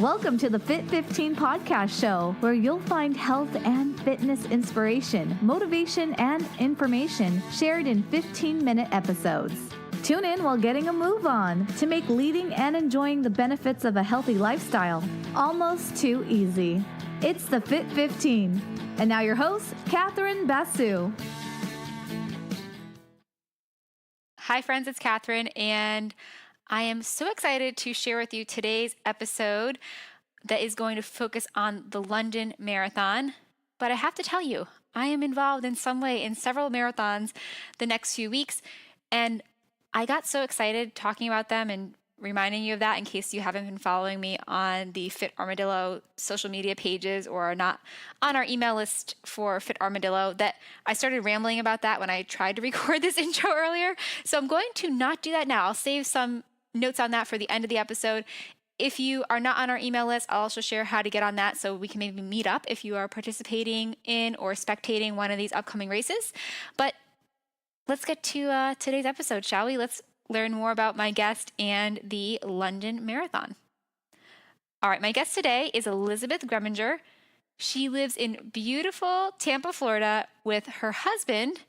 Welcome to the Fit 15 podcast show, where you'll find health and fitness inspiration, motivation, and information shared in 15-minute episodes. Tune in while getting a move on to make leading and enjoying the benefits of a healthy lifestyle almost too easy. It's the Fit 15. And now your host, Catherine Basu. Hi friends, it's Catherine, and I am so excited to share with you today's episode that is going to focus on the London Marathon. But I have to tell you, I am involved in some way in several marathons the next few weeks, and I got so excited talking about them and reminding you of that in case you haven't been following me on the Fit Armadillo social media pages or are not on our email list for Fit Armadillo, that I started rambling about that when I tried to record this intro earlier. So I'm going to not do that now. I'll save some notes on that for the end of the episode. If you are not on our email list, I'll also share how to get on that so we can maybe meet up if you are participating in or spectating one of these upcoming races. But let's get to today's episode, shall we? Let's learn more about my guest and the London Marathon. All right, my guest today is Elizabeth Greminger. She lives in beautiful Tampa, Florida, with her husband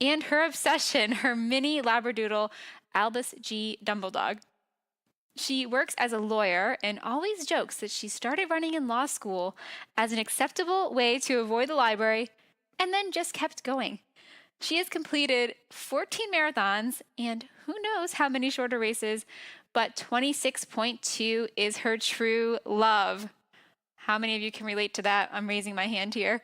and her obsession, her mini Labradoodle, Albus G. Dumbledog. She works as a lawyer and always jokes that she started running in law school as an acceptable way to avoid the library and then just kept going. She has completed 14 marathons and who knows how many shorter races, but 26.2 is her true love. How many of you can relate to that? I'm raising my hand here.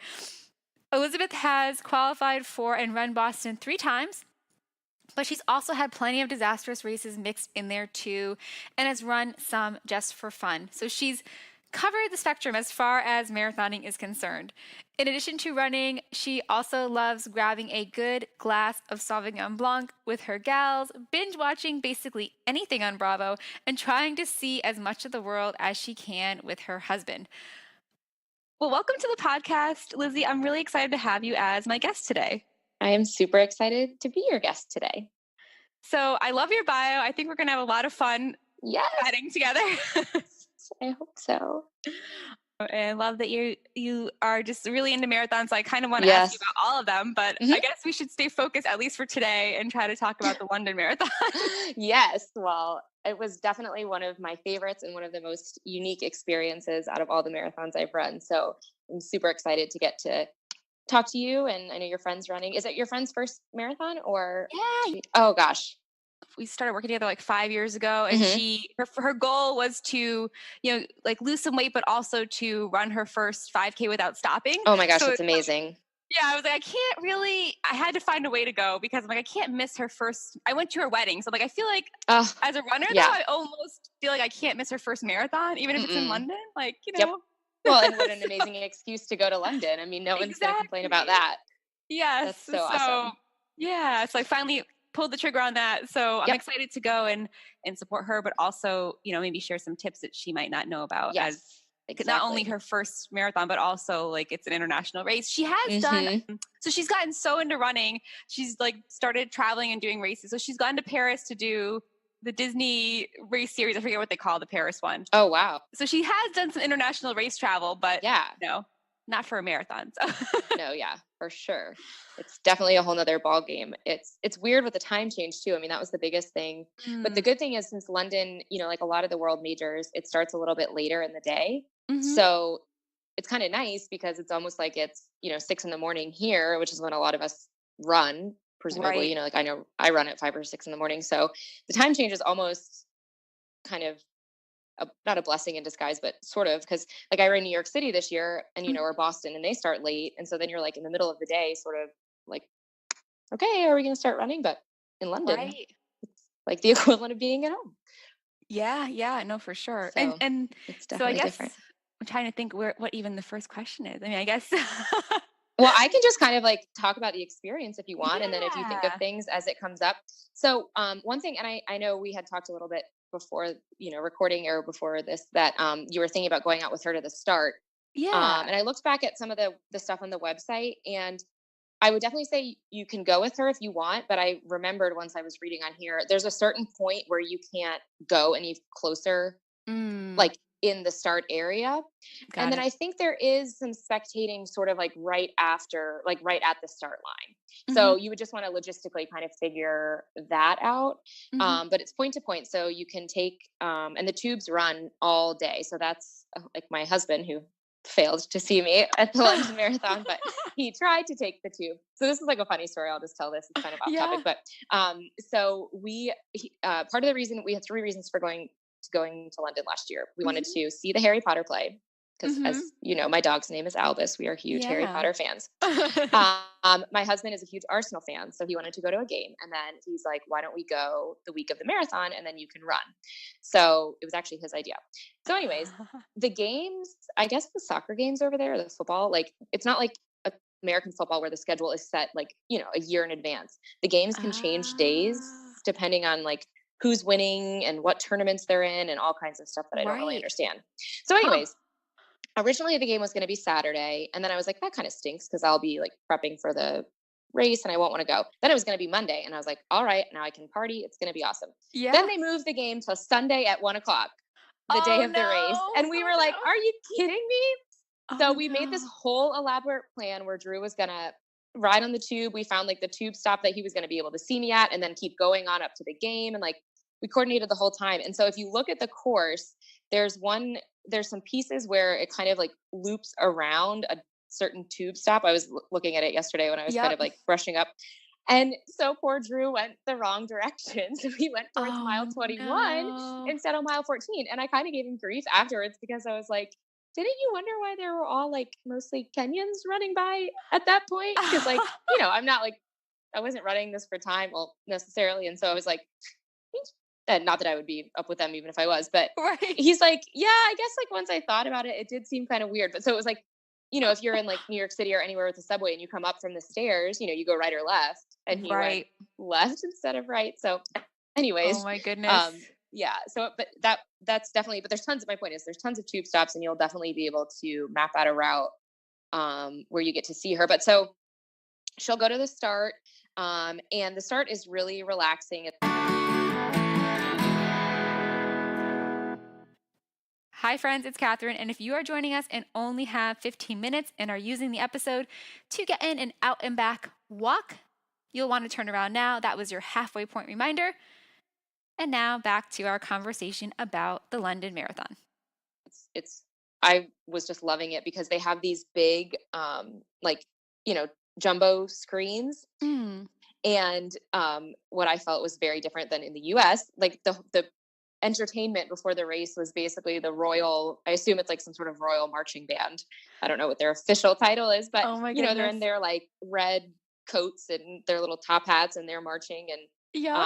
Elizabeth has qualified for and run Boston 3 times, but she's also had plenty of disastrous races mixed in there too, and has run some just for fun. So she's covered the spectrum as far as marathoning is concerned. In addition to running, she also loves grabbing a good glass of Sauvignon Blanc with her gals, binge watching basically anything on Bravo, and trying to see as much of the world as she can with her husband. Well, welcome to the podcast, Lizzi. I'm really excited to have you as my guest today. I am super excited to be your guest today. So I love your bio. I think we're going to have a lot of fun chatting together. I hope so. And love that you are just really into marathons. I kind of want to ask you about all of them, but I guess we should stay focused at least for today and try to talk about the London Marathon. Yes. Well, it was definitely one of my favorites and one of the most unique experiences out of all the marathons I've run. So I'm super excited to get to talk to you. And I know your friend's running. Is it your friend's first marathon or? Yeah. Oh gosh. We started working together like 5 years ago, and her goal was to, like lose some weight, but also to run her first 5K without stopping. Oh my gosh, it's amazing. I was like, I had to find a way to go because I'm like, I can't miss her first. I went to her wedding. So like, I feel like as a runner though, I almost feel like I can't miss her first marathon, even if it's in London, like, Yep. Well, and what an amazing excuse to go to London. I mean, no one's going to complain about that. Yes. That's so awesome. Yeah. So I finally pulled the trigger on that. So I'm excited to go and support her, but also, maybe share some tips that she might not know about as not only her first marathon, but also like it's an international race. She has done, so she's gotten so into running. She's like started traveling and doing races. So she's gone to Paris to do the Disney race series. I forget what they call the Paris one. Oh, wow. So she has done some international race travel, but no, not for a marathon. So. No, yeah, for sure. It's definitely a whole nother ball game. It's weird with the time change too. I mean, that was the biggest thing. But the good thing is since London, like a lot of the world majors, it starts a little bit later in the day. So it's kind of nice because it's almost like it's, 6 a.m. here, which is when a lot of us run, presumably, like I know I run at 5 or 6 a.m. So the time change is almost kind of not a blessing in disguise, but sort of, because like I ran New York City this year and, or Boston, and they start late. And so then you're like in the middle of the day, sort of like, okay, are we going to start running? But in London, it's like the equivalent of being at home. Yeah, no, for sure. So and it's definitely so I guess different. I'm trying to think what even the first question is. I mean, I guess. Well, I can just kind of like talk about the experience if you want. And then if you think of things as it comes up. So one thing, and I know we had talked a little bit before, recording or before this, that you were thinking about going out with her to the start. Yeah. And I looked back at some of the stuff on the website, and I would definitely say you can go with her if you want. But I remembered once I was reading on here, there's a certain point where you can't go any closer. Like in the start area. Got And then it. I think there is some spectating sort of like right after, like right at the start line. So Mhm. you would just want to logistically kind of figure that out. Mhm. But it's point to point. So you can take, and the tubes run all day. So that's like my husband who failed to see me at the London Marathon, but he tried to take the tube. So this is like a funny story. I'll just tell this. It's kind of off topic, Yeah. but so part of the reason we had 3 reasons for going to London last year. We wanted Mhm. to see the Harry Potter play because, Mhm. as you know, my dog's name is Albus. We are huge Harry Yeah. Potter fans. My husband is a huge Arsenal fan, so he wanted to go to a game, and then he's like, "Why don't we go the week of the marathon, and then you can run?" So it was actually his idea. So, anyways, the games, I guess the soccer games over there, the football, like it's not like American football where the schedule is set like a year in advance. The games can change days Ah, depending on like who's winning and what tournaments they're in and all kinds of stuff that I don't really right. understand. So, Huh. anyways, originally the game was going to be Saturday, and then I was like, that kind of stinks because I'll be like prepping for the race and I won't want to go. Then it was going to be Monday, and I was like, all right, now I can party. It's going to be awesome. Yeah. Then they moved the game till Sunday at 1 o'clock, the day Oh of the race, no. and we were like, are you kidding me? So Oh we made this no. whole elaborate plan where Drew was gonna ride on the tube. We found like the tube stop that he was gonna be able to see me at, and then keep going on up to the game. And like we coordinated the whole time. And so if you look at the course, there's some pieces where it kind of like loops around a certain tube stop. I was looking at it yesterday when I was kind Yep. of like brushing up. And so poor Drew went the wrong direction. So he went towards mile Oh 21 no. instead of mile 14. And I kind of gave him grief afterwards because I was like, didn't you wonder why there were all like mostly Kenyans running by at that point? Because like, I'm not like I wasn't running this for time, well, necessarily. And so I was like, not that I would be up with them even if I was, but Right. he's like, yeah, I guess like once I thought about it, it did seem kind of weird. But so it was like, if you're in like New York City or anywhere with the subway and you come up from the stairs, you go right or left, and he went Right. left instead of right. So, Oh anyways, my goodness. um, yeah. So, but that's definitely. But there's tons. My point is, there's tons of tube stops, and you'll definitely be able to map out a route where you get to see her. But so she'll go to the start, and the start is really relaxing. Hi, friends, it's Catherine. And if you are joining us and only have 15 minutes and are using the episode to get in an out and back walk, you'll want to turn around now. That was your halfway point reminder. And now back to our conversation about the London Marathon. It's I was just loving it because they have these big, like, jumbo screens. Mm. And what I felt was very different than in the US, like the entertainment before the race was basically I assume it's like some sort of royal marching band. I don't know what their official title is, but Oh my they're goodness. in their like red coats and their little top hats, and they're marching. And Yep.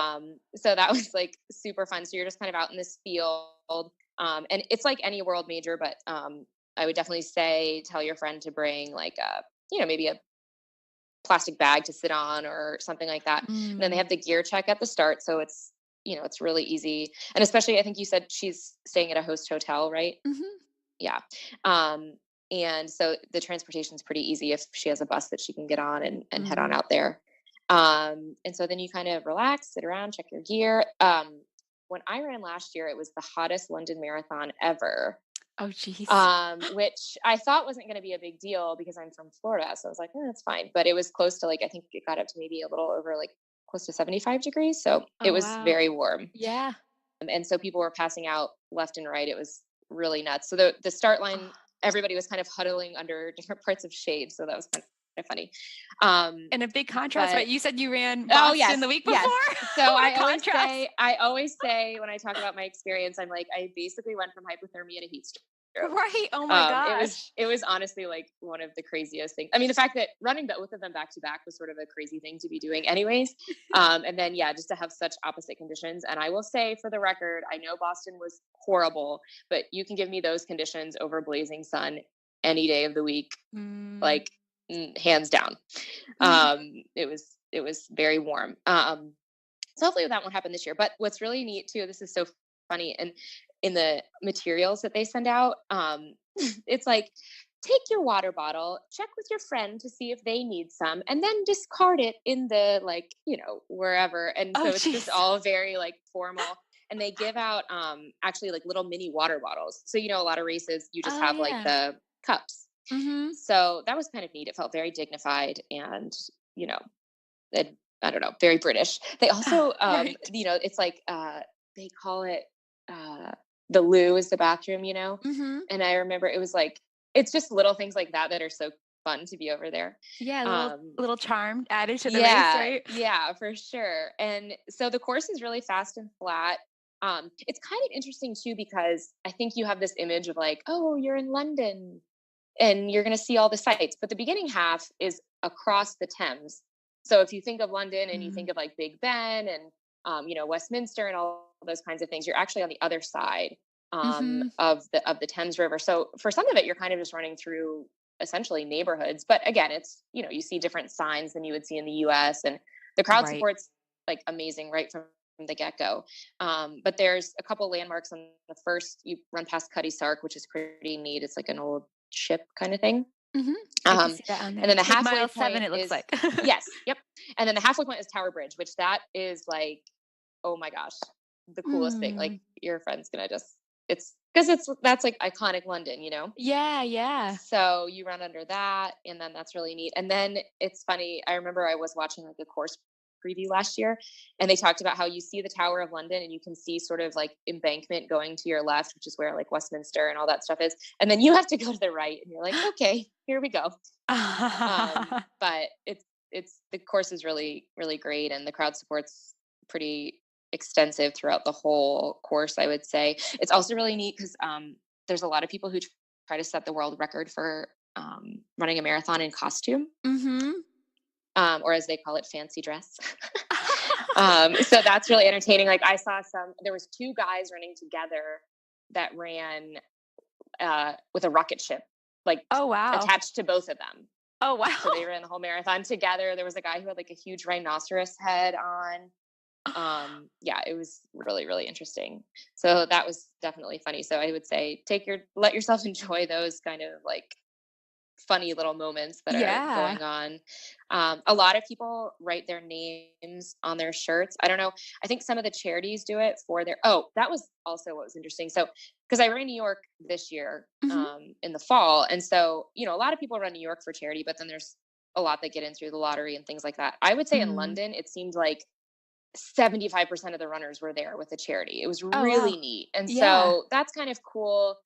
so that was like super fun. So you're just kind of out in this field. And it's like any world major, but I would definitely say tell your friend to bring like maybe a plastic bag to sit on or something like that. And then they Mm. have the gear check at the start. So it's really easy. And especially, I think you said she's staying at a host hotel, right? Mm-hmm. Yeah. And so the transportation is pretty easy if she has a bus that she can get on and head on Mm. out there. And so then you kind of relax, sit around, check your gear. When I ran last year, it was the hottest London marathon ever. Oh, geez. Which I thought wasn't going to be a big deal because I'm from Florida. So I was like, that's fine. But it was close to like, I think it got up to maybe a little over like close to 75 degrees. So it Oh, was wow. very warm. Yeah. And so people were passing out left and right. It was really nuts. So the start line, everybody was kind of huddling under different parts of shade. So that was kind of funny. And a big contrast, But right? You said you ran oh Boston yes, the week yes. before. So What a I always say when I talk about my experience, I'm like, I basically went from hypothermia to heat stroke. Right. Oh my gosh. It was honestly like one of the craziest things. I mean, the fact that running both of them back to back was sort of a crazy thing to be doing anyways. And then, yeah, just to have such opposite conditions. And I will say for the record, I know Boston was horrible, but you can give me those conditions over blazing sun any day of the week, like hands down. It was very warm. So hopefully that won't happen this year. But what's really neat too, this is so funny, and in the materials that they send out, it's like, take your water bottle, check with your friend to see if they need some, and then discard it in the wherever. And so it's just all very like formal. and they give out actually like little mini water bottles. So a lot of races you just Oh, have like yeah. the cups. Mm-hmm. So that was kind of neat. It felt very dignified and you know it, I don't know, very British. They also Right. it's like they call it the loo is the bathroom, Mm-hmm. and I remember it was like it's just little things like that that are so fun to be over there. Yeah, a Um, little charm added to the race, yeah, right? yeah, for sure. And so the course is really fast and flat. It's kind of interesting too because I think you have this image of like, oh, you're in London and you're going to see all the sights. But the beginning half is across the Thames. So if you think of London and you Mm. think of like Big Ben and Westminster and all those kinds of things, you're actually on the other side Mm-hmm. of the Thames River. So for some of it, you're kind of just running through essentially neighborhoods. But again, it's you see different signs than you would see in the U.S. and the crowd Right. support's like amazing right from the get-go. But there's a couple landmarks on the first. You run past Cutty Sark, which is pretty neat. It's like an old ship kind of thing. Mm-hmm. I can Um, see that on and there. then the It's like halfway mile 7, point it looks is like. yes, yep. And then the halfway point is Tower Bridge, which that is like, oh my gosh, the coolest thing. Mm. Like your friend's gonna just it's because that's like iconic London. Yeah, yeah. So you run under that, and then that's really neat. And then it's funny. I remember I was watching like a course preview last year, and they talked about how you see the Tower of London, and you can see sort of like embankment going to your left, which is where like Westminster and all that stuff is. And then you have to go to the right, and you're like, okay, here we go. But it's the course is really really great, and the crowd support's pretty extensive throughout the whole course. I would say it's also really neat because there's a lot of people who try to set the world record for running a marathon in costume, Mm-hmm. or as they call it, fancy dress. So that's really entertaining. Like I saw there was two guys running together that ran with a rocket ship, like Oh, wow. attached to both of them. Oh, wow. So they ran the whole marathon together. There was a guy who had like a huge rhinoceros head on. Yeah, it was really, really interesting. So that was definitely funny. So I would say let yourself enjoy those kind of like funny little moments that are Yeah. going on. A lot of people write their names on their shirts. I don't know. I think some of the charities do it for that was also what was interesting. So, because I ran New York this year Mm-hmm. in the fall. And so, a lot of people run New York for charity, but then there's a lot that get in through the lottery and things like that. I would say in Mm. London, it seemed like 75% of the runners were there with a charity. It was Oh, wow. really neat. And Yeah. so that's kind of cool,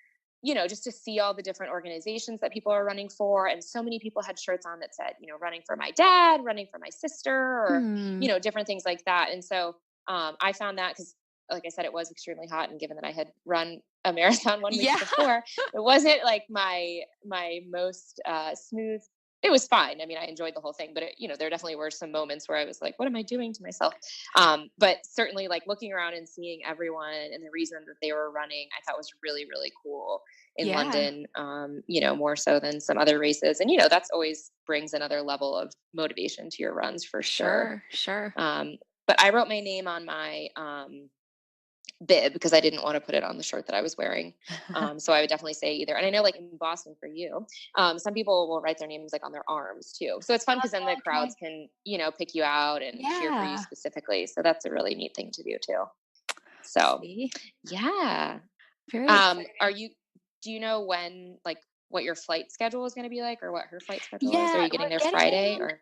just to see all the different organizations that people are running for. And so many people had shirts on that said, running for my dad, running for my sister, or, Mm. different things like that. And so I found that because, like I said, it was extremely hot. And given that I had run a marathon 1 week Yeah. before, it wasn't like my most smooth. It was fine. I mean, I enjoyed the whole thing, but there definitely were some moments where I was like, what am I doing to myself? But certainly like looking around and seeing everyone and the reason that they were running, I thought was really, really cool in Yeah. London, more so than some other races. And, that's always brings another level of motivation to your runs for sure. Sure. Sure. But I wrote my name on my bib because I didn't want to put it on the shirt that I was wearing. So I would definitely say either. And I know like in Boston for you, some people will write their names like on their arms too. So it's fun because then the Okay. crowds can, pick you out and cheer for you Yeah. specifically. So that's a really neat thing to do too. So See? yeah. Very exciting. Do you know like what your flight schedule is going to be like or what her flight schedule is? Are Yeah, you getting there Friday or?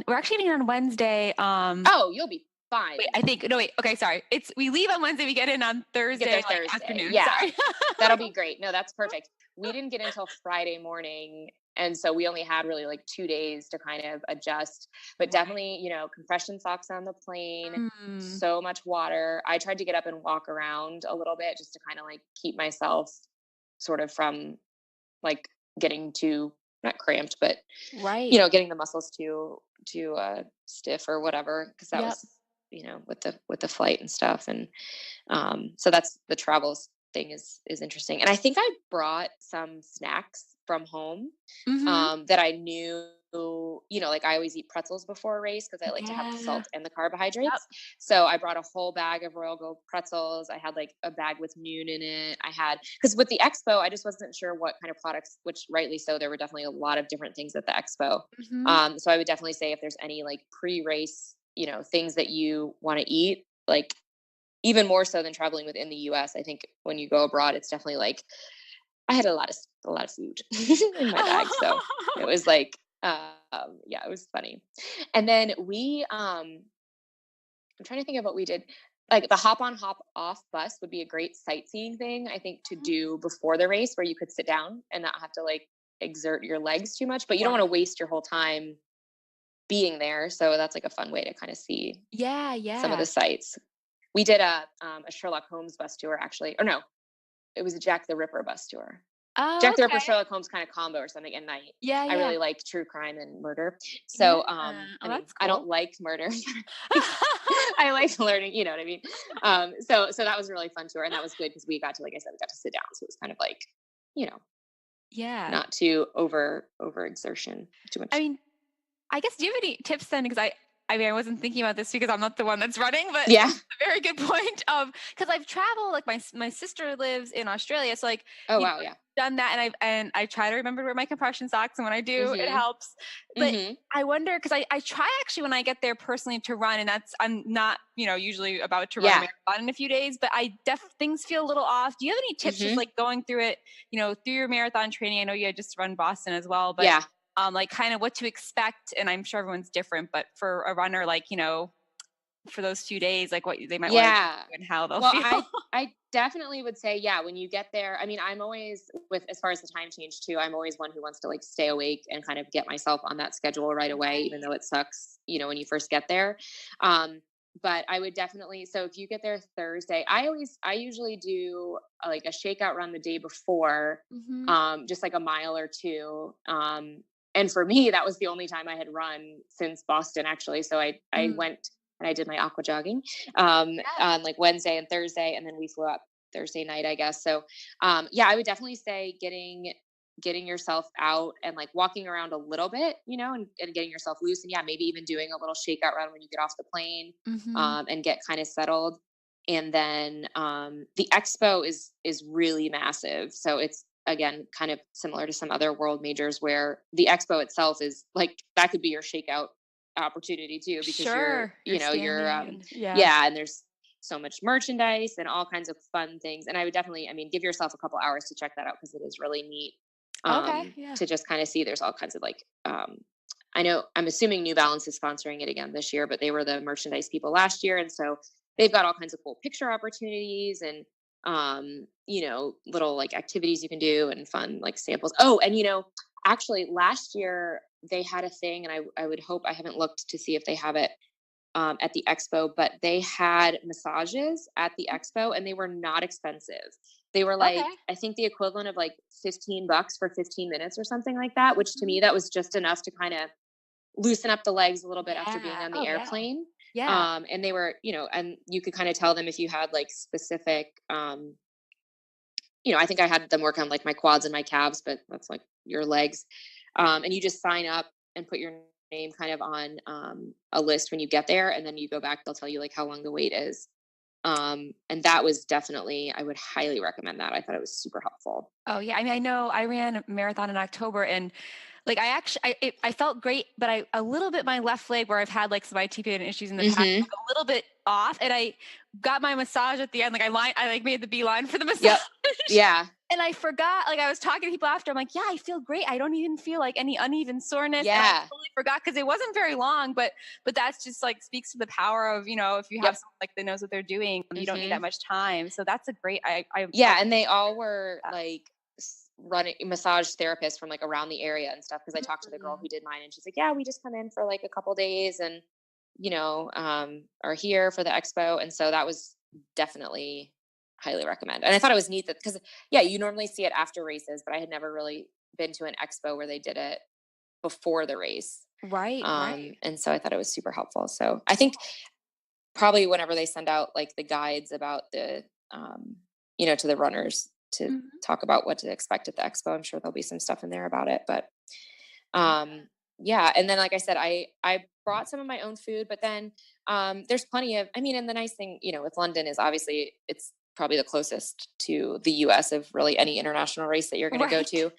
we're actually getting in on Wednesday. Oh, you'll be fine. Wait, I think no, wait. Okay, sorry. We leave on Wednesday. We get in on Get Thursday, there like Thursday. afternoon. Yeah. Sorry. That'll be great. No, that's perfect. We didn't get until Friday morning. And so we only had really like 2 days to kind of adjust, but Right. definitely, compression socks on the plane, Mm. so much water. I tried to get up and walk around a little bit just to kind of like keep myself sort of from like getting too, not cramped, but, Right. getting the muscles too stiff or whatever. Cause that Yep. was, with the flight and stuff. And so that's the travels thing is interesting. And I think I brought some snacks from home Mm-hmm. that I knew, like I always eat pretzels before a race because I like to have the Yeah. salt and the Yep. carbohydrates. So I brought a whole bag of Royal Gold pretzels. I had like a bag with Noon in it. Because with the expo, I just wasn't sure what kind of products, which rightly so, there were definitely a lot of different things at the expo. Mm-hmm. So I would definitely say if there's any like pre-race, things that you want to eat, like even more so than traveling within the US. I think when you go abroad, it's definitely like, I had a lot of food in my bag. So it was like, yeah, it was funny. And then I'm trying to think of what we did. Like the hop on, hop off bus would be a great sightseeing thing, I think, to do before the race, where you could sit down and not have to like exert your legs too much, but you don't want to waste your whole time being there. So that's like a fun way to kind of see some of the sites. We did a Sherlock Holmes bus tour, actually. Or no, it was a Jack the Ripper bus tour. Oh, Jack the Ripper, Sherlock Holmes kind of combo or something at night. Yeah, I really like true crime and murder. Yeah. So, Oh, I mean, that's I don't cool. like murder. I like learning, you know what I mean? So that was a really fun tour, and that was good because we got to, like I said, we got to sit down. So it was kind of like, you know, Yeah. not too over exertion too much. I mean, I guess, do you have any tips then? Because I mean, I wasn't thinking about this because I'm not the one that's running, but yeah. it's a very good point. Because I've traveled, like my sister lives in Australia, so like, Oh wow, yeah. done that, and I try to remember to wear my compression socks, and when I do, it helps. But I wonder, because I try actually when I get there personally to run, and I'm not usually about to run a marathon in a few days, but things feel a little off. Do you have any tips just like going through it, through your marathon training? I know you had just run Boston as well, but like kind of what to expect, and I'm sure everyone's different, but for a runner, like, for those few days, like what they might want to do and how they'll feel. I definitely would say, when you get there, I mean, I'm always as far as the time change too, I'm always one who wants to like stay awake and kind of get myself on that schedule right away, even though it sucks, when you first get there. But I would definitely, so if you get there Thursday, I usually do like a shakeout run the day before, just like a mile or two. And for me, that was the only time I had run since Boston, actually. So I went and I did my aqua jogging on like Wednesday and Thursday, and then we flew up Thursday night, I guess. So I would definitely say getting yourself out and like walking around a little bit, and getting yourself loose, and maybe even doing a little shakeout run when you get off the plane, and get kind of settled. And then the expo is really massive. So it's, again, kind of similar to some other world majors where the expo itself is like, that could be your shakeout opportunity too, because you're and there's so much merchandise and all kinds of fun things. And I would definitely, give yourself a couple hours to check that out, because it is really neat to just kind of see. There's all kinds of like, I know, I'm assuming New Balance is sponsoring it again this year, but they were the merchandise people last year. And so they've got all kinds of cool picture opportunities and, little like activities you can do and fun like samples. Oh, and actually last year they had a thing, and I would hope, I haven't looked to see if they have it at the expo, but they had massages at the expo, and they were not expensive. They were like, I think the equivalent of like $15 for 15 minutes or something like that, which to me, that was just enough to kind of loosen up the legs a little bit after being on the airplane. And they were, and you could kind of tell them if you had like specific, I think I had them work on like my quads and my calves, but that's like your legs. And you just sign up and put your name kind of on a list when you get there. And then you go back, they'll tell you like how long the wait is. And that was definitely, I would highly recommend that. I thought it was super helpful. Oh yeah. I mean, I know I ran a marathon in October, and like I felt great, but a little bit, my left leg, where I've had like some IT pain issues in the past, like a little bit off, and I got my massage at the end. Like I made the beeline for the massage. Yeah. And I forgot, like I was talking to people after, I'm like, yeah, I feel great. I don't even feel like any uneven soreness. Yeah. And I totally forgot, because it wasn't very long, but that's just like speaks to the power of, if you have someone like that knows what they're doing, you don't need that much time. So that's a great, and they all were like running massage therapists from like around the area and stuff. Cause I talked to the girl who did mine, and she's like, yeah, we just come in for like a couple days and, are here for the expo. And so that was definitely highly recommend. And I thought it was neat that, because you normally see it after races, but I had never really been to an expo where they did it before the race. Right. And so I thought it was super helpful. So I think probably whenever they send out like the guides about the, to the runners to talk about what to expect at the expo, I'm sure there'll be some stuff in there about it, but, and then, like I said, I brought some of my own food, but then, there's plenty of, and the nice thing, with London is obviously it's probably the closest to the US of really any international race that you're going to go to.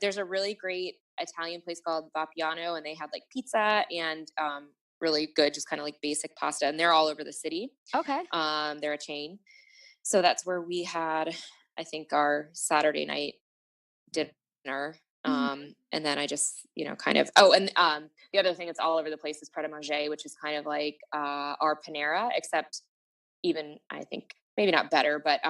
There's a really great Italian place called Vapiano, and they had like pizza and, really good, just kind of like basic pasta, and they're all over the city. Okay. They're a chain. So that's where we had, I think, our Saturday night dinner. And then I just, kind of, the other thing that's all over the place is Pret a Manger, which is kind of like our Panera, except even, I think, maybe not better, but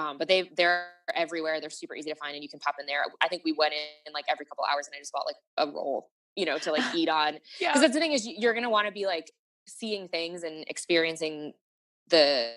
they're everywhere. They're super easy to find and you can pop in there. I think we went in like every couple hours and I just bought like a roll, to like eat on. Yeah. Because that's the thing is you're going to want to be like seeing things and experiencing the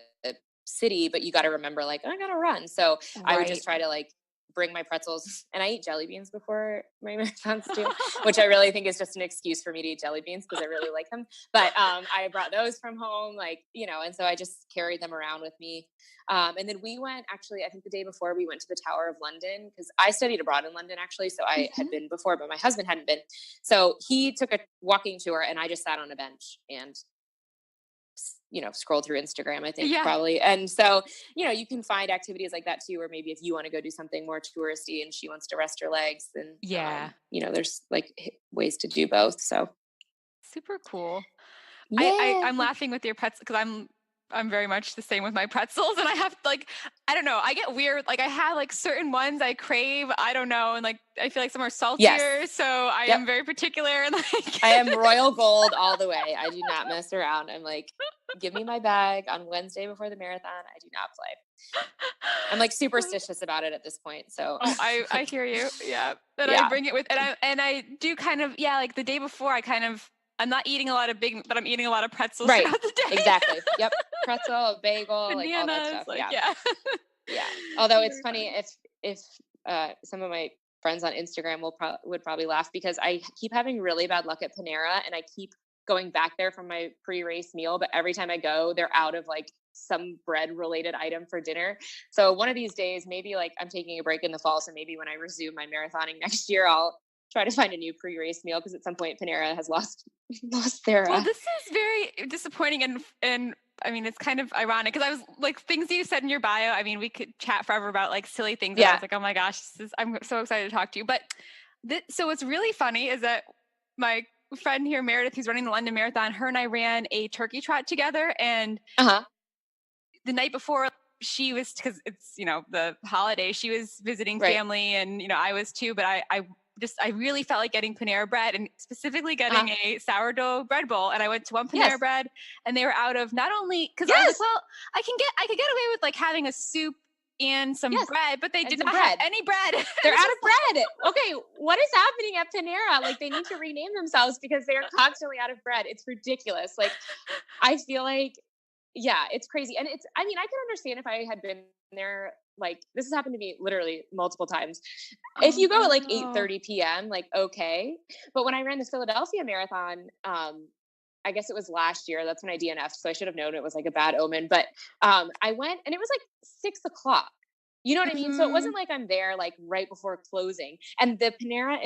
city, but you got to remember like, I got to run. So I would just try to like bring my pretzels, and I eat jelly beans before my marathons too, which I really think is just an excuse for me to eat jelly beans because I really like them. But I brought those from home, like, and so I just carried them around with me. And then we went, actually, I think the day before we went to the Tower of London, because I studied abroad in London, actually. So I had been before, but my husband hadn't been. So he took a walking tour and I just sat on a bench and scroll through Instagram, I think probably. And so, you can find activities like that too, or maybe if you want to go do something more touristy and she wants to rest her legs, then, there's like ways to do both. So super cool. Yeah. I'm laughing with your pretzels because I'm very much the same with my pretzels, and I have like, I don't know, I get weird. Like I have like certain ones I crave, I don't know. And like, I feel like some are saltier. So I am very particular. And like, I am royal gold all the way. I do not mess around. I'm like, give me my bag on Wednesday before the marathon. I do not play. I'm like superstitious about it at this point. So I hear you. Yeah. And I bring it with, and I do kind of, like the day before I'm not eating a lot of but I'm eating a lot of pretzels throughout the day. Exactly. Yep. Pretzel, a bagel, Bananas, like all that stuff. Like, yeah. Although it's funny if some of my friends on Instagram would probably laugh because I keep having really bad luck at Panera and I keep going back there from my pre-race meal, but every time I go, they're out of like some bread related item for dinner. So one of these days, maybe like I'm taking a break in the fall. So maybe when I resume my marathoning next year, I'll try to find a new pre-race meal because at some point Panera has lost their. Well, this is very disappointing, and I mean it's kind of ironic because I was like things you said in your bio. I mean we could chat forever about like silly things. I was like, oh my gosh, I'm so excited to talk to you. But so what's really funny is that my friend here, Meredith, who's running the London Marathon, her and I ran a turkey trot together, and the night before. She was, because it's the holiday. She was visiting family, and I was too. But I really felt like getting Panera bread and specifically getting a sourdough bread bowl. And I went to one Panera bread and they were out of not only because I was like, well, I could get away with like having a soup and some bread, but they did not have any bread. They're out of bread. Okay. What is happening at Panera? Like they need to rename themselves because they are constantly out of bread. It's ridiculous. Like I feel like, it's crazy. And I can understand if I had been there, like this has happened to me literally multiple times. If you go at like 8:30 p.m., like, okay. But when I ran the Philadelphia Marathon, I guess it was last year, that's when I DNF'd. So I should have known it was like a bad omen, but I went and it was like 6 o'clock. You know what I mean? So it wasn't like I'm there like right before closing. And the Panera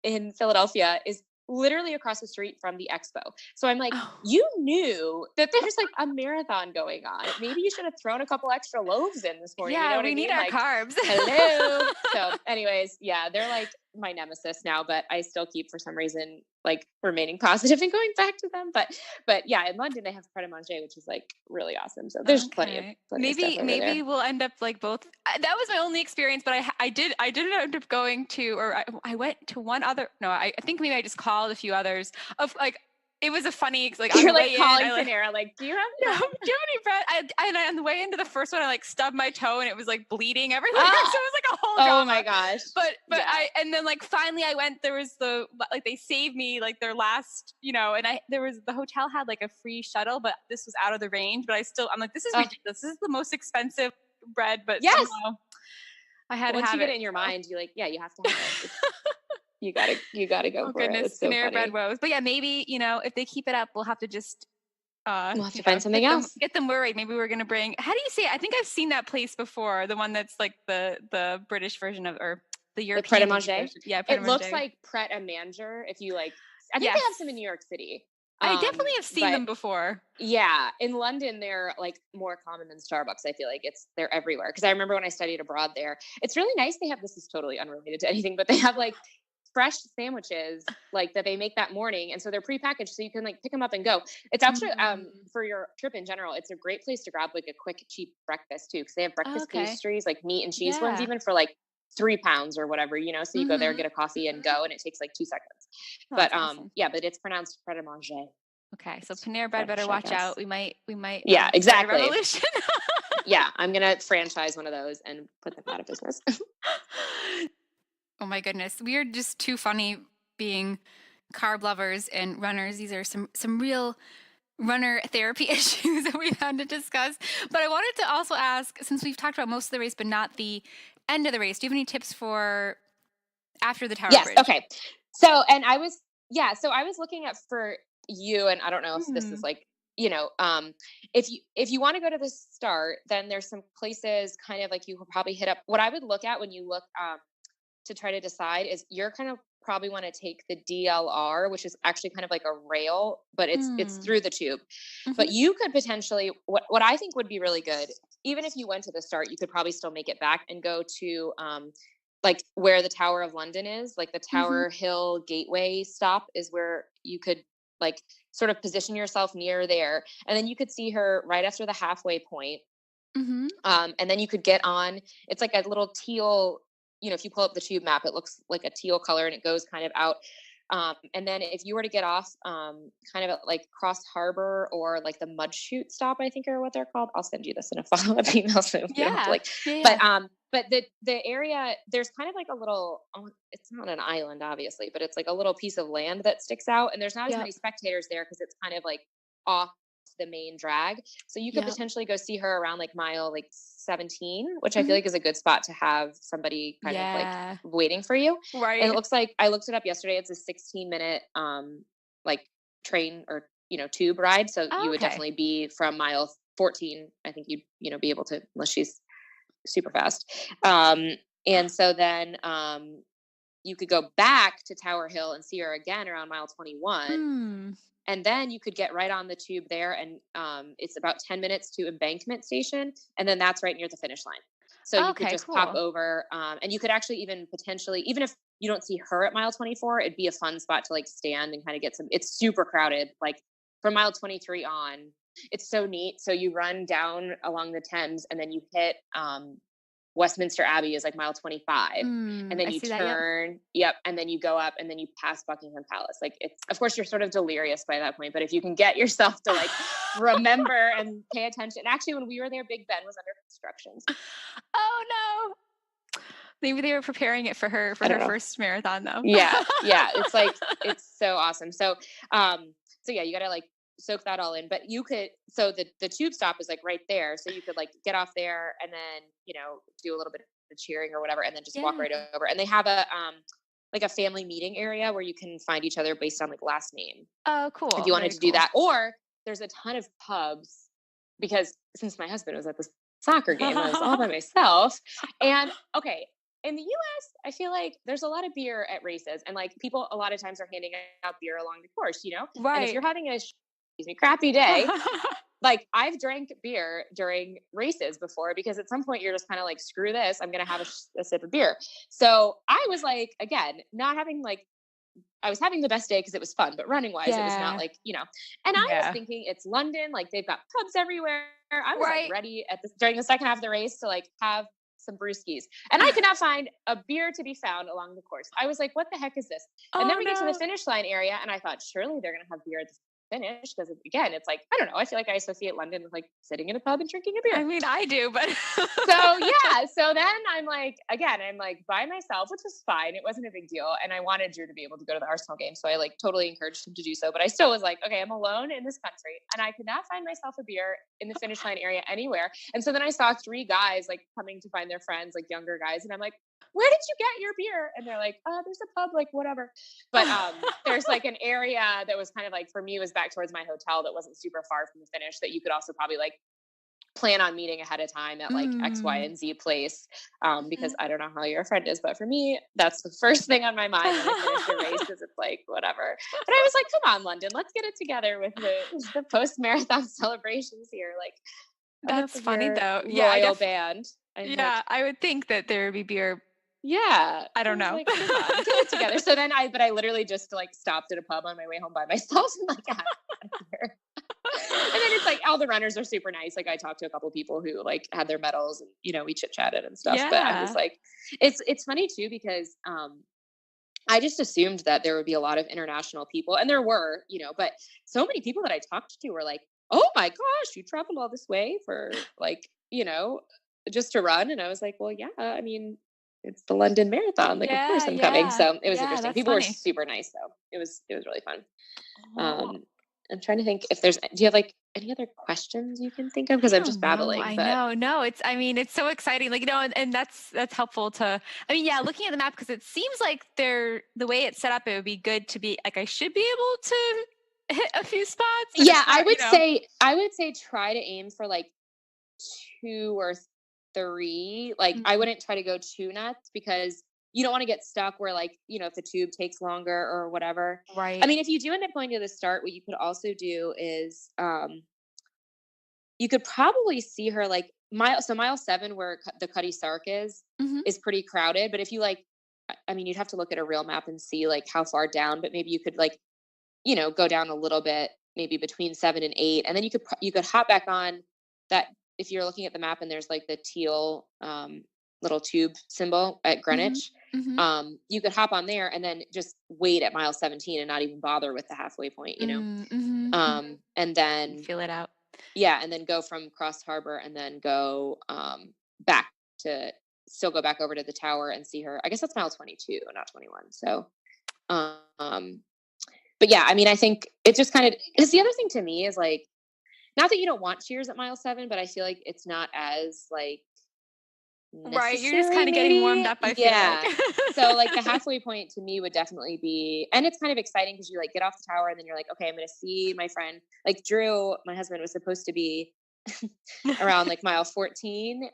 in Philadelphia is literally across the street from the expo. So I'm like, you knew that there's like a marathon going on. Maybe you should have thrown a couple extra loaves in this morning. Yeah, you know what we need our carbs. Hello. So anyways, they're like my nemesis now, but I still keep for some reason like remaining positive and going back to them. But in London they have Pret a Manger, which is like really awesome. So there's plenty of maybe there. We'll end up like both. That was my only experience, but I did end up going to, or I went to one other. No, I think maybe I just called a few others of like. It was a funny, like, you're like calling Panera, like, do you have any bread? And on the way into the first one, I like stubbed my toe and it was like bleeding everywhere. So it was like a whole drama. Oh my gosh. But and then like finally I went, there was they saved me like their last, and the hotel had like a free shuttle, but this was out of the range. But I'm like, this is ridiculous. This is the most expensive bread, but somehow I had to have it. Once you get it in your mind, you're like, you have to have it. You gotta go for it. It's so Panera funny. bread woes. But maybe, if they keep it up, we'll have to just we'll have to find something else. Get them worried. Maybe we're gonna bring, how do you say it? I think I've seen that place before. The one that's like the British version of, or the European Pret a Manger. Yeah, It looks like Pret a Manger. If you like, I think they have some in New York City. I definitely have seen them before. Yeah, in London they're like more common than Starbucks. I feel like they're everywhere. Because I remember when I studied abroad there, it's really nice. They have, this is totally unrelated to anything, but they have like fresh sandwiches like that they make that morning. And so they're prepackaged so you can like pick them up and go. It's actually, for your trip in general, it's a great place to grab like a quick, cheap breakfast too. Cause they have breakfast Okay. pastries, like meat and cheese ones, Yeah. even for like 3 pounds or whatever, you know, so you go there, Mhm. get a coffee and go, and it takes like 2 seconds. Oh, But, that's awesome. yeah, but it's pronounced pret a manger. Okay, so Panera Bread better French, I watch out. guess. We might Yeah, start a exactly. revolution. Yeah, I'm gonna franchise one of those and put them out of business. Oh my goodness. We are just too funny being carb lovers and runners. These are some real runner therapy issues that we've had to discuss. But I wanted to also ask, since we've talked about most of the race, but not the end of the race, do you have any tips for after the Tower Yes, Bridge? okay. So, and I was looking at for you, and I don't know if this is like, you know, if you want to go to the start, then there's some places kind of like you could probably hit up. What I would look at when you look to try to decide is you're kind of probably want to take the DLR, which is actually kind of like a rail, but it's through the tube. But you could potentially, what I think would be really good, even if you went to the start, you could probably still make it back and go to like where the Tower of London is, like the Tower Hill Gateway stop is where you could like sort of position yourself near there, and then you could see her right after the halfway point. And then you could get on, it's like a little teal, you know, if you pull up the tube map, it looks like a teal color and it goes kind of out. And then if you were to get off kind of at like Cross Harbor or like the Mud Chute stop, I think are what they're called. I'll send you this in a follow-up email so you don't have to like, but the area, there's kind of like a little, it's not an island obviously, but it's like a little piece of land that sticks out, and there's not as many spectators there because it's kind of like off the main drag. So you could potentially go see her around like mile like 17, which I feel like is a good spot to have somebody kind of like waiting for you. Right. And it looks like, I looked it up yesterday, it's a 16-minute like train or, you know, tube ride. So you would definitely be from mile 14. I think you'd, you know, be able to, unless she's super fast. And so then you could go back to Tower Hill and see her again around mile 21. And then you could get right on the tube there, and it's about 10 minutes to Embankment Station, and then that's right near the finish line. So you could just pop over, and you could actually even potentially, even if you don't see her at mile 24, it'd be a fun spot to like stand and kind of get some, it's super crowded. Like from mile 23 on, it's so neat. So you run down along the Thames, and then you hit Westminster Abbey is like mile 25, and then you turn, and then you go up, and then you pass Buckingham Palace. Like it's, of course, you're sort of delirious by that point, but if you can get yourself to like remember and pay attention. Actually, when we were there, Big Ben was under construction. Oh no. Maybe they were preparing it for her first marathon though. Yeah. It's like, it's so awesome. So, so yeah, you got to like soak that all in, but you could, so the tube stop is like right there. So you could like get off there and then, you know, do a little bit of cheering or whatever, and then just walk right over. And they have a, like a family meeting area where you can find each other based on like last name. Oh, cool. If you wanted to do that, or there's a ton of pubs, because since my husband was at the soccer game, I was all by myself. And okay, in the US, I feel like there's a lot of beer at races, and like people a lot of times are handing out beer along the course, you know? Right. And if you're having a crappy day, like I've drank beer during races before, because at some point you're just kind of like, screw this, I'm going to have a sip of beer. So I was like, again, not having like, I was having the best day because it was fun, but running wise, it was not like, you know, and I was thinking it's London, like they've got pubs everywhere. I was like ready during the second half of the race to like have some brewskis, and I could not find a beer to be found along the course. I was like, what the heck is this? And then we get to the finish line area, and I thought surely they're going to have beer at the finish, because again, it's like, I don't know, I feel like I associate London with like sitting in a pub and drinking a beer. I mean, I do, but so then I'm like, again, I'm like by myself, which was fine, it wasn't a big deal, and I wanted Drew to be able to go to the Arsenal game, so I like totally encouraged him to do so, but I still was like, okay, I'm alone in this country, and I could not find myself a beer in the finish line area anywhere. And so then I saw 3 guys like coming to find their friends, like younger guys, and I'm like, where did you get your beer? And they're like, there's a pub, like whatever. But there's like an area that was kind of like, for me, was back towards my hotel that wasn't super far from the finish, that you could also probably like plan on meeting ahead of time at like X, Y, and Z place. Because I don't know how your friend is, but for me, that's the first thing on my mind when I finish the race, is it's like, whatever. But I was like, come on, London, let's get it together with the post-marathon celebrations here. Like, that's funny though. Royal band. I would think that there would be beer Yeah. I don't know. Like, come on, get it together. So then I literally just like stopped at a pub on my way home by myself and like, got out of here. And then it's like all the runners are super nice. Like I talked to a couple people who like had their medals and, you know, we chit chatted and stuff, but I'm just like, it's funny too, because, I just assumed that there would be a lot of international people, and there were, you know, but so many people that I talked to were like, "Oh my gosh, you traveled all this way for like, you know, just to run." And I was like, "Well, yeah, I mean, it's the London Marathon. Like, of course I'm coming." So it was interesting. That's People were funny. super nice though. It was really fun. Oh. I'm trying to think if do you have like any other questions you can think of? Because I'm just babbling. I But know. No, it's so exciting. Like, you know, and that's helpful to, I mean, yeah, looking at the map, because it seems like the way it's set up, it would be good to be like, I should be able to hit a few spots. Yeah, I would say try to aim for like 2 or 3. Like I wouldn't try to go too nuts, because you don't want to get stuck where, like, you know, if the tube takes longer or whatever. Right. I mean, if you do end up going to the start, what you could also do is you could probably see her like mile 7 where the Cuddy Sark is pretty crowded. But if you like, I mean, you'd have to look at a real map and see like how far down, but maybe you could like, you know, go down a little bit, maybe between 7 and 8. And then you could hop back on that. If you're looking at the map and there's like the teal little tube symbol at Greenwich, you could hop on there and then just wait at mile 17 and not even bother with the halfway point, you know? And then feel it out. Yeah. And then go from Cross Harbor and then go back to still go back over to the tower and see her. I guess that's mile 22, not 21. So, but yeah, I mean, I think it just kind of, because the other thing to me is like, not that you don't want cheers at mile 7, but I feel like it's not as like right. You're just kind of getting warmed up. I feel like. So like the halfway point to me would definitely be, and it's kind of exciting because you like get off the tower and then you're like, okay, I'm going to see my friend. Like Drew, my husband, was supposed to be around like mile 14.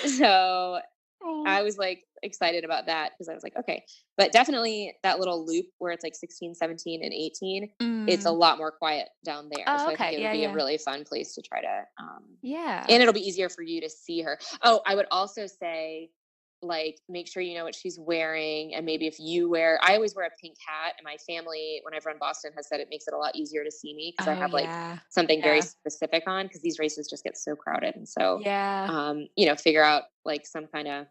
So I was like excited about that because I was like, okay, but definitely that little loop where it's like 16, 17 and 18, it's a lot more quiet down there. Oh, so okay. I think it would be a really fun place to try to, and it'll be easier for you to see her. Oh, I would also say like, make sure you know what she's wearing. And maybe if you I always wear a pink hat, and my family, when I've run Boston, has said it makes it a lot easier to see me because I have like something very specific on, because these races just get so crowded. And so, you know, figure out like some kind of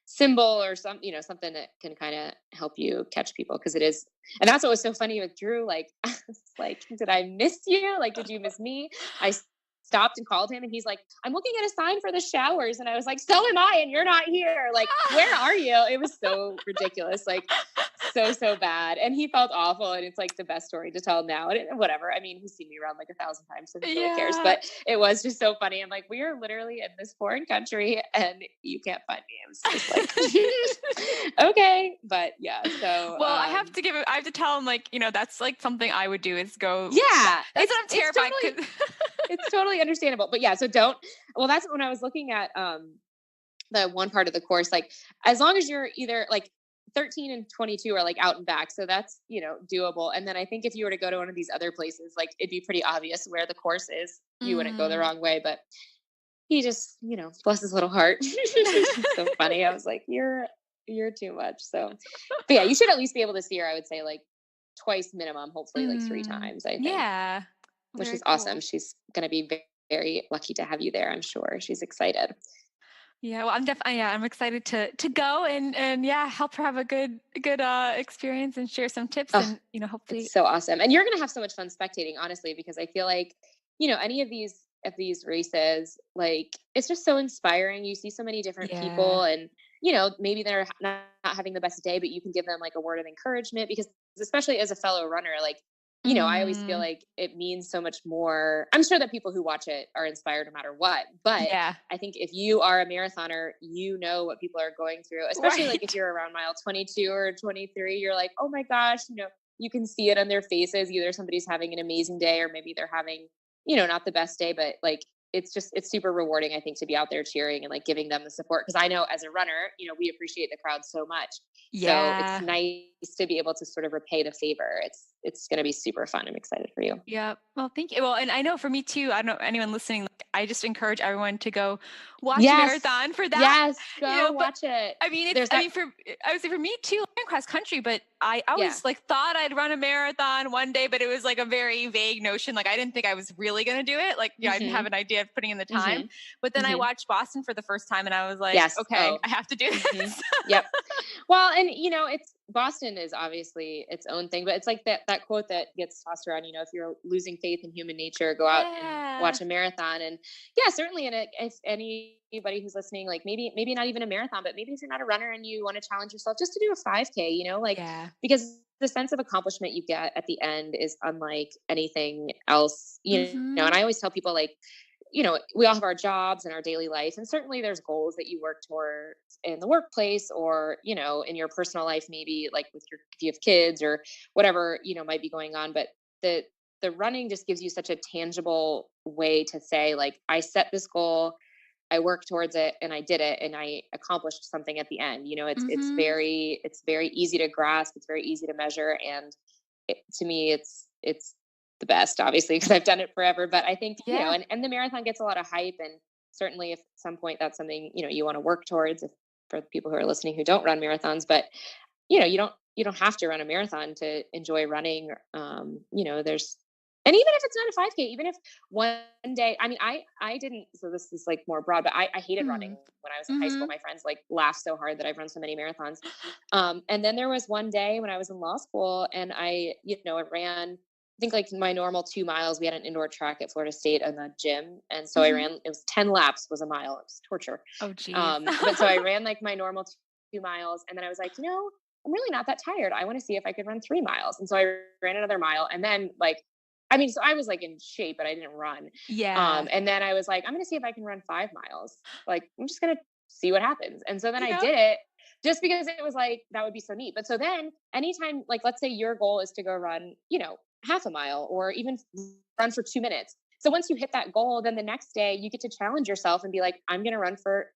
symbol or you know, something that can kind of help you catch people, because it is. And that's what was so funny with Drew. Like, I was like, did I miss you? Like, did you miss me? I stopped and called him, and he's like, I'm looking at a sign for the showers. And I was like, so am I, and you're not here. Like, where are you? It was so ridiculous. Like, so bad. And he felt awful. And it's like the best story to tell now. And whatever. I mean, he's seen me around like 1,000 times, so he really cares. But it was just so funny. I'm like, we are literally in this foreign country and you can't find me. I was just like, okay. But yeah. So well, I have to tell him, like, you know, that's like something I would do is go. Yeah. That's what I'm terrified. It's totally understandable. But yeah, so that's when I was looking at the one part of the course, like as long as you're either like 13 and 22 are like out and back. So that's, you know, doable. And then I think if you were to go to one of these other places, like it'd be pretty obvious where the course is. You wouldn't go the wrong way, but he just, you know, bless his little heart. It's so funny. I was like, you're too much. So, but yeah, you should at least be able to see her. I would say like twice minimum, hopefully like 3 times, I think. Yeah. Which is awesome. She's going to be very, very lucky to have you there. I'm sure she's excited. Yeah, well, I'm excited to go and help her have a good experience and share some tips and, you know, hopefully. It's so awesome. And you're going to have so much fun spectating, honestly, because I feel like, you know, any of these races, like it's just so inspiring. You see so many different people, and, you know, maybe they're not having the best day, but you can give them like a word of encouragement, because especially as a fellow runner, like, you know, I always feel like it means so much more. I'm sure that people who watch it are inspired no matter what, but I think if you are a marathoner, you know what people are going through, especially like if you're around mile 22 or 23, you're like, oh my gosh, you know, you can see it on their faces. Either somebody's having an amazing day, or maybe they're having, you know, not the best day, but like, it's super rewarding, I think, to be out there cheering and like giving them the support. Cause I know as a runner, you know, we appreciate the crowd so much. So it's nice to be able to sort of repay the favor. It's going to be super fun. I'm excited for you. Yeah. Well, thank you. Well, and I know for me too, I don't know anyone listening, like, I just encourage everyone to go watch a Yes. marathon for that. Yes. Go But watch it. I mean, I would say for me too, I ran cross country, but I always like thought I'd run a marathon one day, but it was like a very vague notion. Like I didn't think I was really going to do it. Like, I didn't have an idea of putting in the time, but then I watched Boston for the first time and I was like, okay, I have to do this. Yep. Well, and Boston is obviously its own thing, but it's like that quote that gets tossed around, if you're losing faith in human nature, go out and watch a marathon. And certainly. And if anybody who's listening, like maybe not even a marathon, but maybe if you're not a runner and you want to challenge yourself just to do a 5K, because the sense of accomplishment you get at the end is unlike anything else, and I always tell people, like, we all have our jobs and our daily life. And certainly there's goals that you work towards in the workplace or, in your personal life, maybe like if you have kids or whatever, might be going on. But the running just gives you such a tangible way to say, like, I set this goal, I worked towards it, and I did it, and I accomplished something at the end. It's very easy to grasp. It's very easy to measure. And to me, it's the best, obviously, because I've done it forever. But I think, and the marathon gets a lot of hype. And certainly if at some point that's something, you want to work towards, if for the people who are listening who don't run marathons, but you don't have to run a marathon to enjoy running. And even if it's not a 5K, even if one day, I mean, I didn't, so this is like more broad, but I hated running when I was in high school. My friends like laughed so hard that I've run so many marathons. And then there was one day when I was in law school and I ran, I think like my normal 2 miles. We had an indoor track at Florida State in the gym. And so I ran, it was 10 laps was a mile. It was torture. Oh, geez. But so I ran like my normal 2 miles. And then I was like, I'm really not that tired. I want to see if I could run 3 miles. And so I ran another mile. And then so I was like in shape, but I didn't run. Yeah. And then I was like, I'm going to see if I can run 5 miles. Like, I'm just going to see what happens. And so then I did it just because it was like, that would be so neat. But so then anytime, like, let's say your goal is to go run, half a mile or even run for 2 minutes. So once you hit that goal, then the next day you get to challenge yourself and be like, I'm going to run for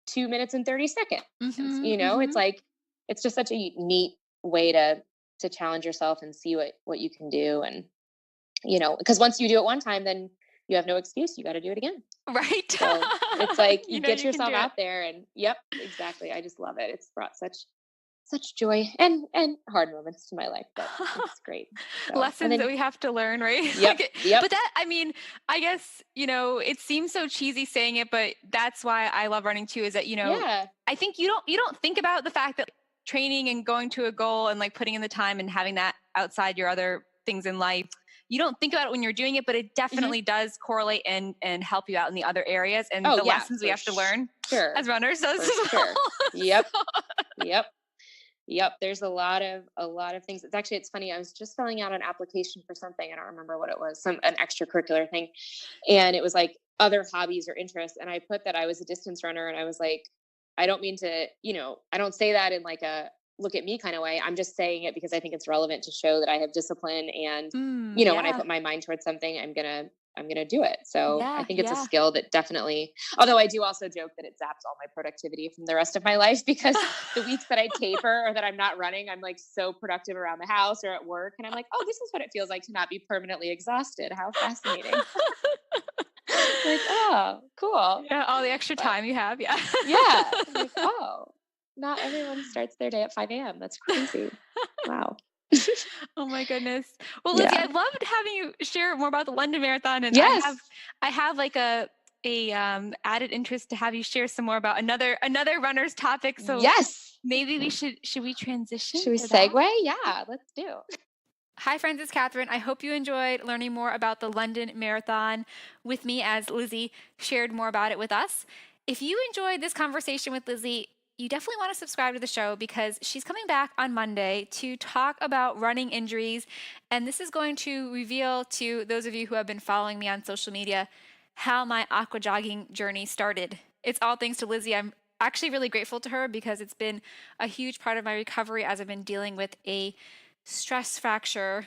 2 minutes and 30 seconds. It's like, it's just such a neat way to challenge yourself and see what you can do. And, because once you do it one time, then you have no excuse. You got to do it again. Right. So it's like, you get yourself out there and exactly. I just love it. It's brought such joy and hard moments to my life, but it's great. So, lessons that we have to learn, right? Yep. But that, I mean, I guess, it seems so cheesy saying it, but that's why I love running too, is that, I think you don't think about the fact that training and going to a goal and like putting in the time and having that outside your other things in life, you don't think about it when you're doing it, but it definitely does correlate and help you out in the other areas and the lessons we have to learn as runners. So Yep. There's a lot of things. It's funny. I was just filling out an application for something. I don't remember what it was, an extracurricular thing. And it was like other hobbies or interests. And I put that I was a distance runner. And I was like, I don't mean to, I don't say that in like a look at me kind of way. I'm just saying it because I think it's relevant to show that I have discipline. And, when I put my mind towards something, I'm going to do it. So I think it's a skill that definitely, although I do also joke that it zaps all my productivity from the rest of my life, because the weeks that I taper or that I'm not running, I'm like so productive around the house or at work. And I'm like, oh, this is what it feels like to not be permanently exhausted. How fascinating. Like, oh, cool. Yeah. All the extra time you have. Yeah. Yeah. Like, oh, not everyone starts their day at 5 a.m. That's crazy. Wow. Oh my goodness. Well, Lizzi, I loved having you share more about the London Marathon, and I have like a added interest to have you share some more about another runner's topic. So maybe we should we transition? Should we segue? Yeah, let's do. Hi friends, it's Catherine. I hope you enjoyed learning more about the London Marathon with me as Lizzi shared more about it with us. If you enjoyed this conversation with Lizzi, you definitely want to subscribe to the show because she's coming back on Monday to talk about running injuries. And this is going to reveal to those of you who have been following me on social media how my aqua jogging journey started. It's all thanks to Lizzi. I'm actually really grateful to her because it's been a huge part of my recovery as I've been dealing with a stress fracture,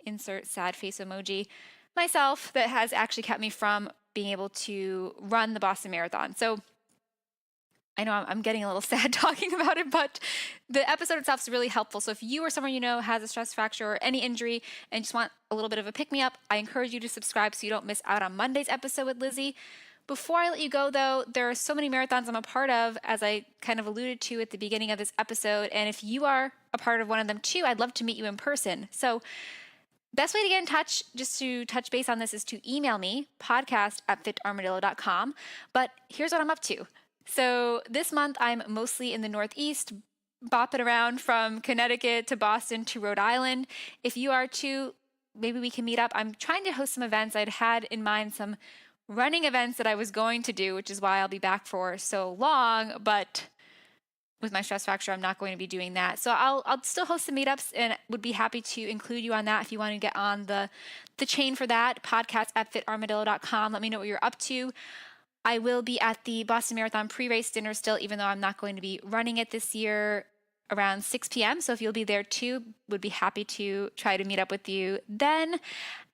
insert sad face emoji, myself, that has actually kept me from being able to run the Boston Marathon. So I know I'm getting a little sad talking about it, but the episode itself is really helpful. So if you or someone you know has a stress fracture or any injury and just want a little bit of a pick-me-up, I encourage you to subscribe so you don't miss out on Monday's episode with Lizzi. Before I let you go, though, there are so many marathons I'm a part of, as I kind of alluded to at the beginning of this episode. And if you are a part of one of them too, I'd love to meet you in person. So best way to get in touch, just to touch base on this, is to email me, podcast@fitarmadillo.com. But here's what I'm up to. So this month, I'm mostly in the Northeast, bopping around from Connecticut to Boston to Rhode Island. If you are too, maybe we can meet up. I'm trying to host some events. I'd had in mind some running events that I was going to do, which is why I'll be back for so long. But with my stress fracture, I'm not going to be doing that. So I'll still host some meetups and would be happy to include you on that if you want to get on the chain for that. Podcast@fitarmadillo.com. Let me know what you're up to. I will be at the Boston Marathon pre-race dinner still, even though I'm not going to be running it this year, around 6 p.m. So if you'll be there too, would be happy to try to meet up with you then.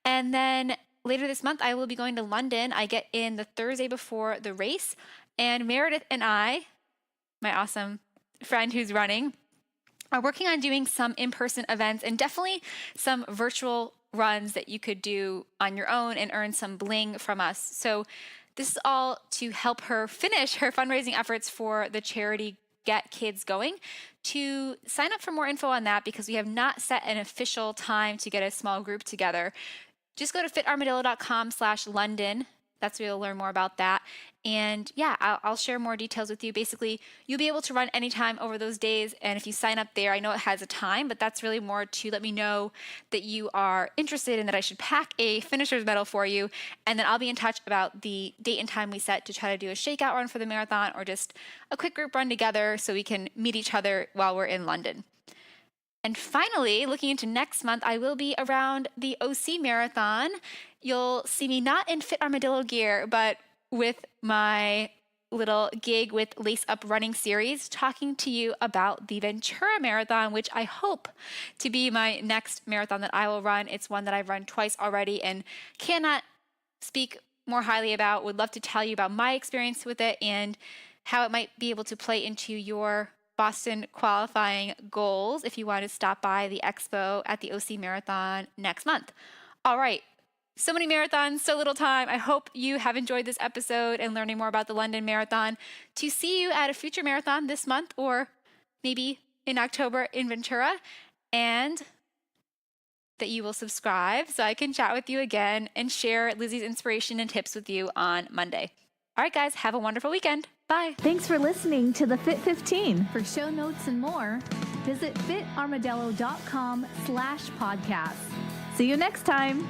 And then later this month, I will be going to London. I get in the Thursday before the race, and Meredith and I, my awesome friend who's running, are working on doing some in-person events and definitely some virtual runs that you could do on your own and earn some bling from us. So this is all to help her finish her fundraising efforts for the charity Get Kids Going. To sign up for more info on that, because we have not set an official time to get a small group together, just go to fitarmadillo.com/London. That's where you'll learn more about that. And yeah, I'll share more details with you. Basically, you'll be able to run anytime over those days. And if you sign up there, I know it has a time, but that's really more to let me know that you are interested and that I should pack a finisher's medal for you. And then I'll be in touch about the date and time we set to try to do a shakeout run for the marathon, or just a quick group run together so we can meet each other while we're in London. And finally, looking into next month, I will be around the OC Marathon. You'll see me not in Fit Armadillo gear, but with my little gig with Lace Up Running Series, talking to you about the Ventura Marathon, which I hope to be my next marathon that I will run. It's one that I've run twice already and cannot speak more highly about. Would love to tell you about my experience with it and how it might be able to play into your Boston qualifying goals if you want to stop by the expo at the OC Marathon next month. All right. So many marathons, so little time. I hope you have enjoyed this episode and learning more about the London Marathon. To see you at a future marathon this month, or maybe in October in Ventura, and that you will subscribe so I can chat with you again and share Lizzi's inspiration and tips with you on Monday. All right, guys, have a wonderful weekend. Bye. Thanks for listening to the Fit 15. For show notes and more, visit fitarmadillo.com/podcast. See you next time.